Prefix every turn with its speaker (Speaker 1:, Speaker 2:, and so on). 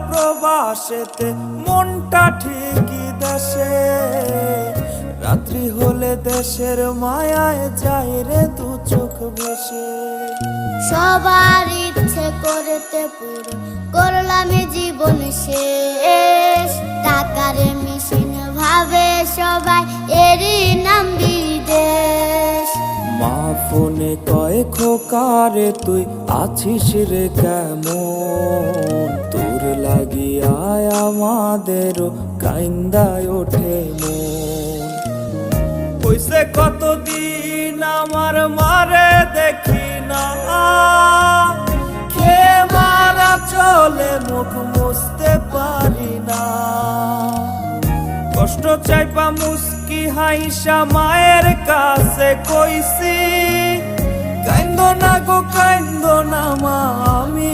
Speaker 1: প্রবাসেতে মনটা ঠিকই দেশে, রাত্রি হলে দেশের মায়ায় যায় রে দু চোখ ভেসে।
Speaker 2: সবার ইচ্ছে করতে পুরো করলাম জীবন শেষ, টাকার মেশিন ভাবে সবাই এরই নাম বিদেশ।
Speaker 1: মা ফোনে কয় খোকারে তুই আছিস রে কেমন, তোর লাগিয়ায় আমাদেরও কাইন্দায় ওঠে মন। কইছে কতদিন আমার মারে দেখি না, খেয়ে মারা চলে মুখ মুছতে পারি না। কষ্ট চাইপা মুস্কি হাইসা মায়ের কাছে কইছি, কাইন্দো না গো কাইন্দো না মা, আমি